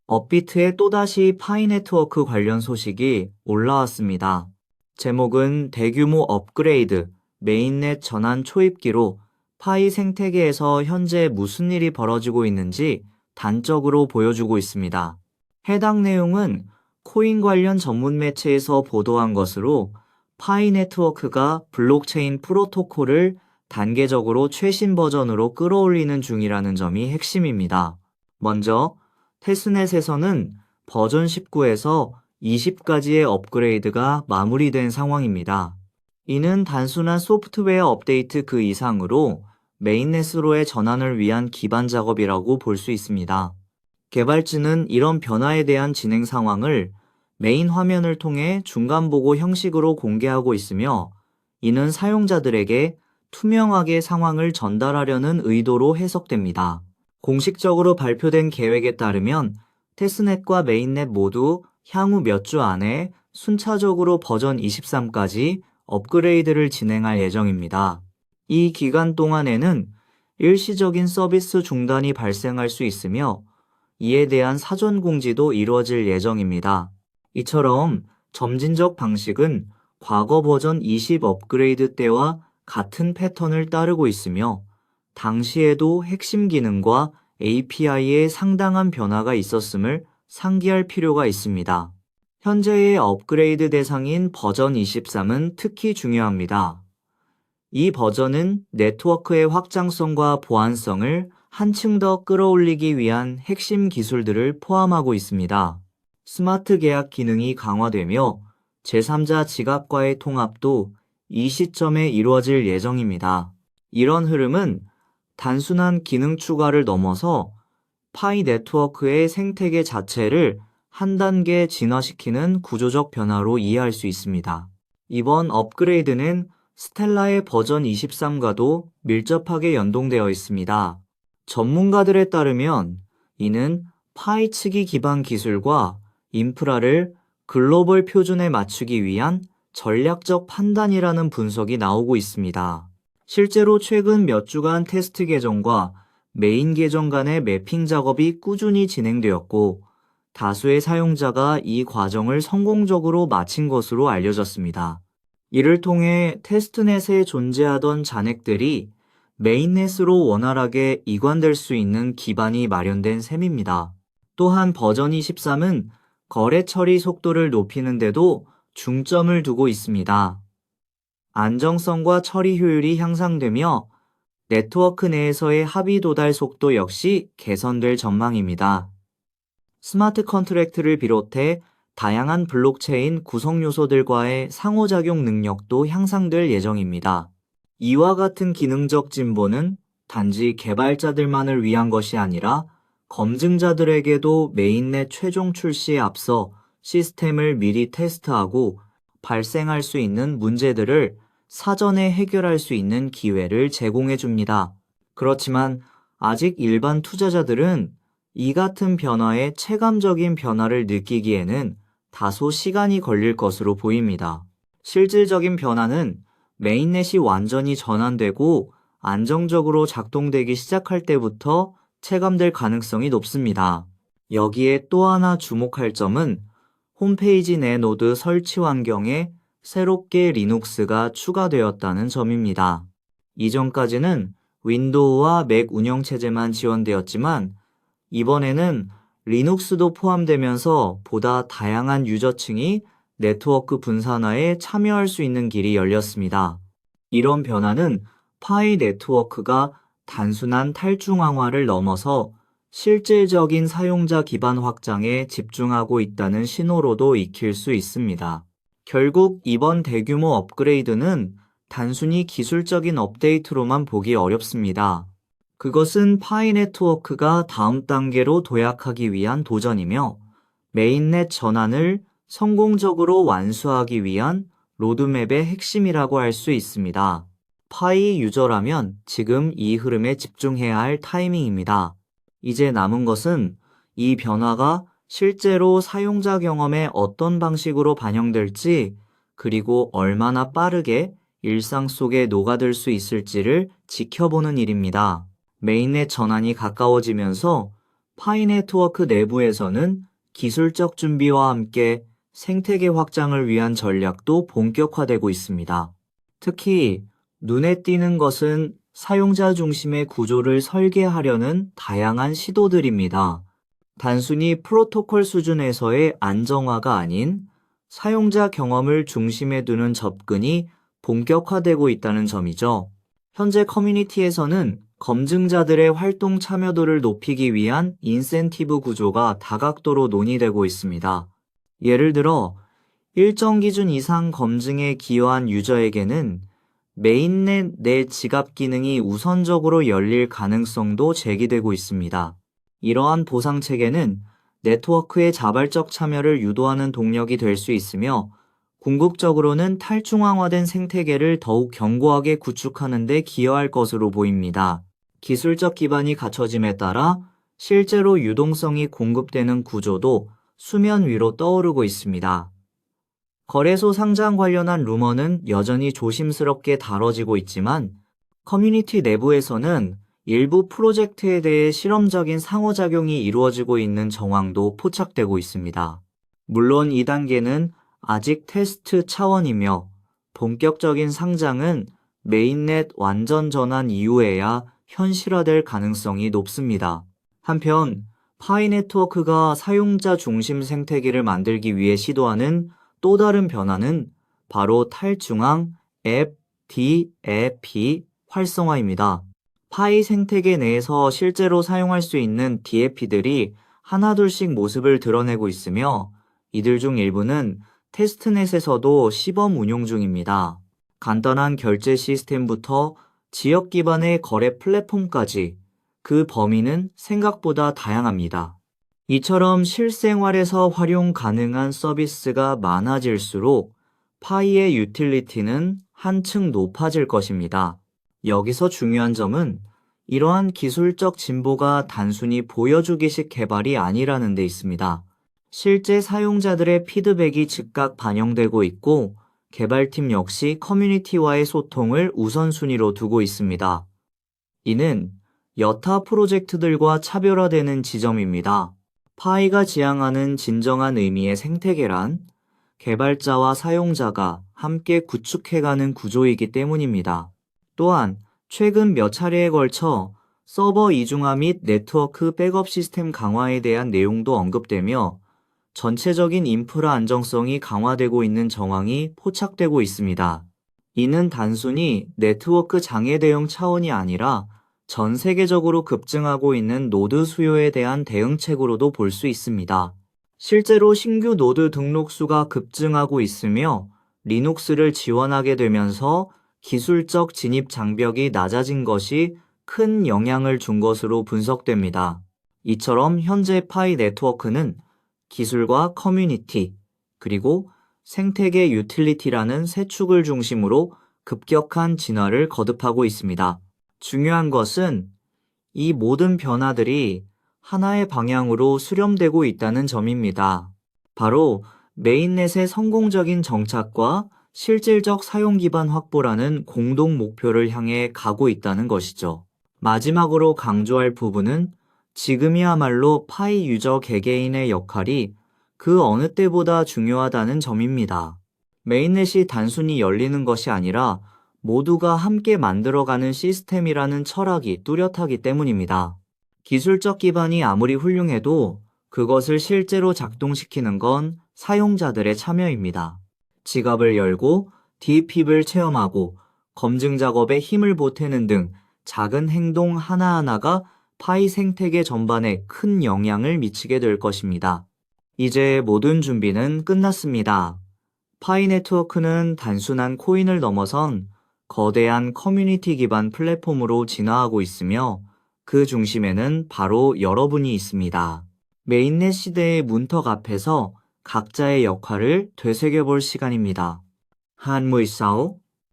업비트에 또다시 파이 네트워크 관련 소식이 올라왔습니다. 제목은 대규모 업그레이드, 메인넷 전환 초입기로 파이 생태계에서 현재 무슨 일이 벌어지고 있는지 단적으로 보여주고 있습니다. 해당 내용은 코인 관련 전문 매체에서 보도한 것으로 파이 네트워크가 블록체인 프로토콜을 단계적으로 최신 버전으로 끌어올리는 중이라는 점이 핵심입니다. 먼저 테스넷에서는 버전 19에서 20까지의 업그레이드가 마무리된 상황입니다. 이는 단순한 소프트웨어 업데이트 그 이상으로 메인넷으로의 전환을 위한 기반 작업이라고 볼 수 있습니다. 개발진은 이런 변화에 대한 진행 상황을 메인 화면을 통해 중간 보고 형식으로 공개하고 있으며, 이는 사용자들에게 투명하게 상황을 전달하려는 의도로 해석됩니다. 공식적으로 발표된 계획에 따르면 테스넷과 메인넷 모두 향후 몇 주 안에 순차적으로 버전 23까지 업그레이드를 진행할 예정입니다. 이 기간 동안에는 일시적인 서비스 중단이 발생할 수 있으며 이에 대한 사전 공지도 이루어질 예정입니다. 이처럼 점진적 방식은 과거 버전 20 업그레이드 때와 같은 패턴을 따르고 있으며, 당시에도 핵심 기능과 API에 상당한 변화가 있었음을 상기할 필요가 있습니다. 현재의 업그레이드 대상인 버전 23은 특히 중요합니다. 이 버전은 네트워크의 확장성과 보안성을 한층 더 끌어올리기 위한 핵심 기술들을 포함하고 있습니다. 스마트 계약 기능이 강화되며 제3자 지갑과의 통합도 이 시점에 이루어질 예정입니다. 이런 흐름은 단순한 기능 추가를 넘어서 파이 네트워크의 생태계 자체를 한 단계 진화시키는 구조적 변화로 이해할 수 있습니다. 이번 업그레이드는 스텔라의 버전 23과도 밀접하게 연동되어 있습니다. 전문가들에 따르면 이는 파이 측이 기반 기술과 인프라를 글로벌 표준에 맞추기 위한 전략적 판단이라는 분석이 나오고 있습니다. 실제로 최근 몇 주간 테스트 계정과 메인 계정 간의 매핑 작업이 꾸준히 진행되었고, 다수의 사용자가 이 과정을 성공적으로 마친 것으로 알려졌습니다. 이를 통해 테스트넷에 존재하던 잔액들이 메인넷으로 원활하게 이관될 수 있는 기반이 마련된 셈입니다. 또한 버전 23은 거래 처리 속도를 높이는 데도 중점을 두고 있습니다. 안정성과 처리 효율이 향상되며 네트워크 내에서의 합의 도달 속도 역시 개선될 전망입니다. 스마트 컨트랙트를 비롯해 다양한 블록체인 구성 요소들과의 상호작용 능력도 향상될 예정입니다. 이와 같은 기능적 진보는 단지 개발자들만을 위한 것이 아니라 검증자들에게도 메인넷 최종 출시에 앞서 시스템을 미리 테스트하고 발생할 수 있는 문제들을 사전에 해결할 수 있는 기회를 제공해 줍니다. 그렇지만 아직 일반 투자자들은 이 같은 변화에 체감적인 변화를 느끼기에는 다소 시간이 걸릴 것으로 보입니다. 실질적인 변화는 메인넷이 완전히 전환되고 안정적으로 작동되기 시작할 때부터 체감될 가능성이 높습니다. 여기에 또 하나 주목할 점은 홈페이지 내 노드 설치 환경에 새롭게 리눅스가 추가되었다는 점입니다. 이전까지는 윈도우와 맥 운영체제만 지원되었지만 이번에는 리눅스도 포함되면서 보다 다양한 유저층이 네트워크 분산화에 참여할 수 있는 길이 열렸습니다. 이런 변화는 파이 네트워크가 단순한 탈중앙화를 넘어서 실질적인 사용자 기반 확장에 집중하고 있다는 신호로도 익힐 수 있습니다. 결국 이번 대규모 업그레이드는 단순히 기술적인 업데이트로만 보기 어렵습니다. 그것은 파이 네트워크가 다음 단계로 도약하기 위한 도전이며 메인넷 전환을 성공적으로 완수하기 위한 로드맵의 핵심이라고 할 수 있습니다. 파이 유저라면 지금 이 흐름에 집중해야 할 타이밍입니다. 이제 남은 것은 이 변화가 실제로 사용자 경험에 어떤 방식으로 반영될지, 그리고 얼마나 빠르게 일상 속에 녹아들 수 있을지를 지켜보는 일입니다. 메인넷 전환이 가까워지면서 파이 네트워크 내부에서는 기술적 준비와 함께 생태계 확장을 위한 전략도 본격화되고 있습니다. 특히 눈에 띄는 것은 사용자 중심의 구조를 설계하려는 다양한 시도들입니다. 단순히 프로토콜 수준에서의 안정화가 아닌 사용자 경험을 중심에 두는 접근이 본격화되고 있다는 점이죠. 현재 커뮤니티에서는 검증자들의 활동 참여도를 높이기 위한 인센티브 구조가 다각도로 논의되고 있습니다. 예를 들어 일정 기준 이상 검증에 기여한 유저에게는 메인넷 내 지갑 기능이 우선적으로 열릴 가능성도 제기되고 있습니다. 이러한 보상 체계는 네트워크의 자발적 참여를 유도하는 동력이 될 수 있으며 궁극적으로는 탈중앙화된 생태계를 더욱 견고하게 구축하는 데 기여할 것으로 보입니다. 기술적 기반이 갖춰짐에 따라 실제로 유동성이 공급되는 구조도 수면 위로 떠오르고 있습니다. 거래소 상장 관련한 루머는 여전히 조심스럽게 다뤄지고 있지만 커뮤니티 내부에서는 일부 프로젝트에 대해 실험적인 상호작용이 이루어지고 있는 정황도 포착되고 있습니다. 물론 이 단계는 아직 테스트 차원이며 본격적인 상장은 메인넷 완전 전환 이후에야 현실화될 가능성이 높습니다. 한편 파이 네트워크가 사용자 중심 생태계를 만들기 위해 시도하는 또 다른 변화는 바로 탈중앙 앱 DAP 활성화입니다. 파이 생태계 내에서 실제로 사용할 수 있는 DAP들이 하나둘씩 모습을 드러내고 있으며 이들 중 일부는 테스트넷에서도 시범 운용 중입니다. 간단한 결제 시스템부터 지역 기반의 거래 플랫폼까지 그 범위는 생각보다 다양합니다. 이처럼 실생활에서 활용 가능한 서비스가 많아질수록 파이의 유틸리티는 한층 높아질 것입니다. 여기서 중요한 점은 이러한 기술적 진보가 단순히 보여주기식 개발이 아니라는 데 있습니다. 실제 사용자들의 피드백이 즉각 반영되고 있고 개발팀 역시 커뮤니티와의 소통을 우선순위로 두고 있습니다. 이는 여타 프로젝트들과 차별화되는 지점입니다. 파이가 지향하는 진정한 의미의 생태계란 개발자와 사용자가 함께 구축해가는 구조이기 때문입니다. 또한 최근 몇 차례에 걸쳐 서버 이중화 및 네트워크 백업 시스템 강화에 대한 내용도 언급되며 전체적인 인프라 안정성이 강화되고 있는 정황이 포착되고 있습니다. 이는 단순히 네트워크 장애 대응 차원이 아니라 전 세계적으로 급증하고 있는 노드 수요에 대한 대응책으로도 볼 수 있습니다. 실제로 신규 노드 등록 수가 급증하고 있으며 리눅스를 지원하게 되면서 기술적 진입 장벽이 낮아진 것이 큰 영향을 준 것으로 분석됩니다. 이처럼 현재 파이 네트워크는 기술과 커뮤니티, 그리고 생태계 유틸리티라는 세 축을 중심으로 급격한 진화를 거듭하고 있습니다. 중요한 것은 이 모든 변화들이 하나의 방향으로 수렴되고 있다는 점입니다. 바로 메인넷의 성공적인 정착과 실질적 사용 기반 확보라는 공동 목표를 향해 가고 있다는 것이죠. 마지막으로 강조할 부분은 지금이야말로 파이 유저 개개인의 역할이 그 어느 때보다 중요하다는 점입니다. 메인넷이 단순히 열리는 것이 아니라 모두가 함께 만들어가는 시스템이라는 철학이 뚜렷하기 때문입니다. 기술적 기반이 아무리 훌륭해도 그것을 실제로 작동시키는 건 사용자들의 참여입니다. 지갑을 열고 DP를 체험하고 검증 작업에 힘을 보태는 등 작은 행동 하나하나가 파이 생태계 전반에 큰 영향을 미치게 될 것입니다. 이제 모든 준비는 끝났습니다. 파이 네트워크는 단순한 코인을 넘어선 거대한 커뮤니티 기반 플랫폼으로 진화하고 있으며 그 중심에는 바로 여러분이 있습니다. 메인넷 시대의 문턱 앞에서 각자의 역할을 되새겨볼 시간입니다. 한무이사오